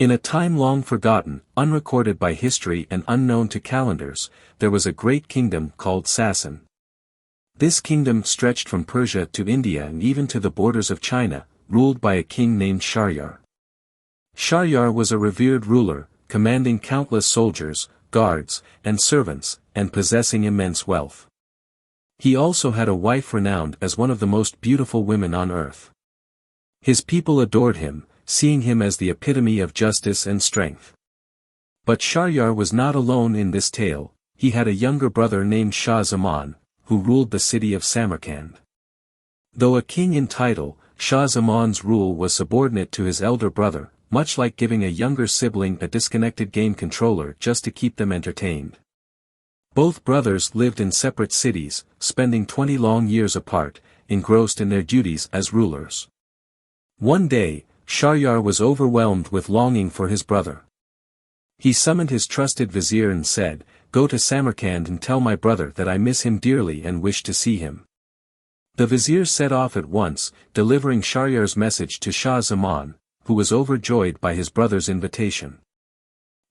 In a time long forgotten, unrecorded by history and unknown to calendars, there was a great kingdom called Sassan. This kingdom stretched from Persia to India and even to the borders of China, ruled by a king named Shahryar. Shahryar was a revered ruler, commanding countless soldiers, guards, and servants, and possessing immense wealth. He also had a wife renowned as one of the most beautiful women on earth. His people adored him, seeing him as the epitome of justice and strength. But Shahryar was not alone in this tale. He had a younger brother named Shah Zaman, who ruled the city of Samarkand. Though a king in title, Shah Zaman's rule was subordinate to his elder brother, much like giving a younger sibling a disconnected game controller just to keep them entertained. Both brothers lived in separate cities, spending 20 long years apart, engrossed in their duties as rulers. One day, Shahryar was overwhelmed with longing for his brother. He summoned his trusted vizier and said, "Go to Samarkand and tell my brother that I miss him dearly and wish to see him." The vizier set off at once, delivering Shahryar's message to Shah Zaman, who was overjoyed by his brother's invitation.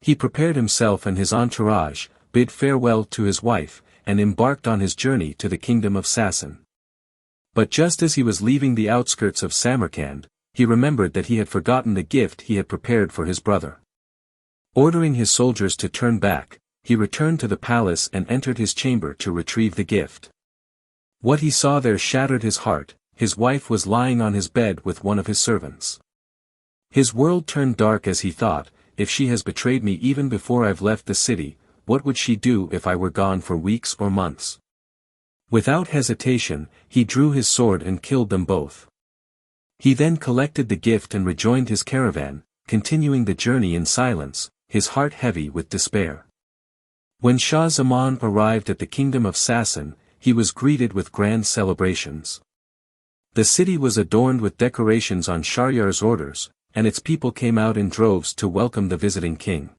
He prepared himself and his entourage, bid farewell to his wife, and embarked on his journey to the kingdom of Sassan. But just as he was leaving the outskirts of Samarkand, he remembered that he had forgotten the gift he had prepared for his brother. Ordering his soldiers to turn back, he returned to the palace and entered his chamber to retrieve the gift. What he saw there shattered his heart. His wife was lying on his bed with one of his servants. His world turned dark as he thought, if she has betrayed me even before I've left the city, what would she do if I were gone for weeks or months? Without hesitation, he drew his sword and killed them both. He then collected the gift and rejoined his caravan, continuing the journey in silence, his heart heavy with despair. When Shah Zaman arrived at the kingdom of Sassan, he was greeted with grand celebrations. The city was adorned with decorations on Shahryar's orders, and its people came out in droves to welcome the visiting king.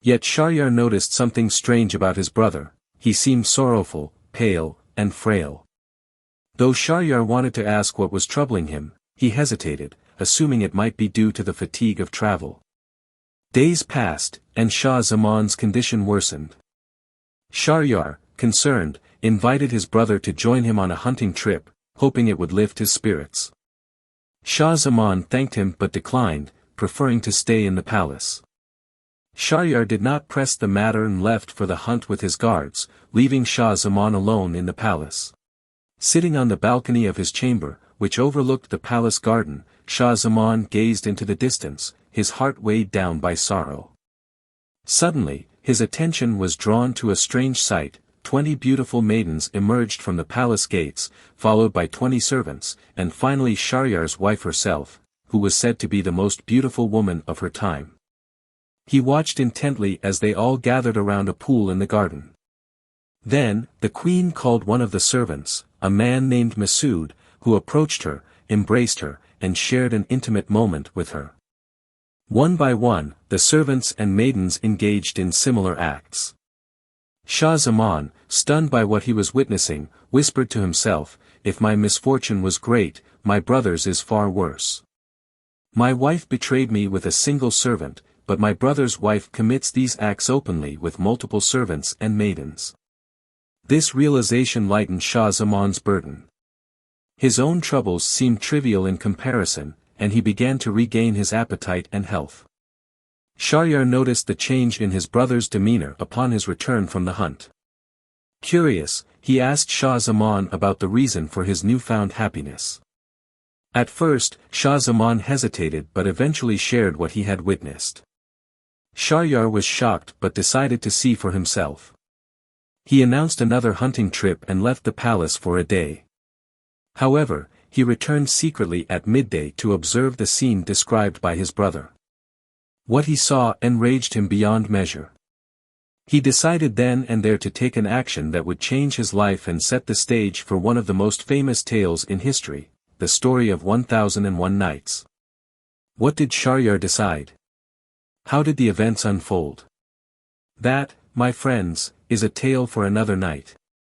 Yet Shahryar noticed something strange about his brother. He seemed sorrowful, pale, and frail. Though Shahryar wanted to ask what was troubling him, he hesitated, assuming it might be due to the fatigue of travel. Days passed, and Shah Zaman's condition worsened. Shahryar, concerned, invited his brother to join him on a hunting trip, hoping it would lift his spirits. Shah Zaman thanked him but declined, preferring to stay in the palace. Shahryar did not press the matter and left for the hunt with his guards, leaving Shah Zaman alone in the palace. Sitting on the balcony of his chamber, which overlooked the palace garden, Shah Zaman gazed into the distance, his heart weighed down by sorrow. Suddenly, his attention was drawn to a strange sight. 20 beautiful maidens emerged from the palace gates, followed by 20 servants, and finally Shahryar's wife herself, who was said to be the most beautiful woman of her time. He watched intently as they all gathered around a pool in the garden. Then, the queen called one of the servants, a man named Masood, who approached her, embraced her, and shared an intimate moment with her. One by one, the servants and maidens engaged in similar acts. Shah Zaman, stunned by what he was witnessing, whispered to himself, "If my misfortune was great, my brother's is far worse. My wife betrayed me with a single servant, but my brother's wife commits these acts openly with multiple servants and maidens." This realization lightened Shah Zaman's burden. His own troubles seemed trivial in comparison, and he began to regain his appetite and health. Shahryar noticed the change in his brother's demeanor upon his return from the hunt. Curious, he asked Shah Zaman about the reason for his newfound happiness. At first, Shah Zaman hesitated but eventually shared what he had witnessed. Shahryar was shocked but decided to see for himself. He announced another hunting trip and left the palace for a day. However, he returned secretly at midday to observe the scene described by his brother. What he saw enraged him beyond measure. He decided then and there to take an action that would change his life and set the stage for one of the most famous tales in history, the story of 1001 Nights. What did Shahryar decide? How did the events unfold? That, my friends, is a tale for another night.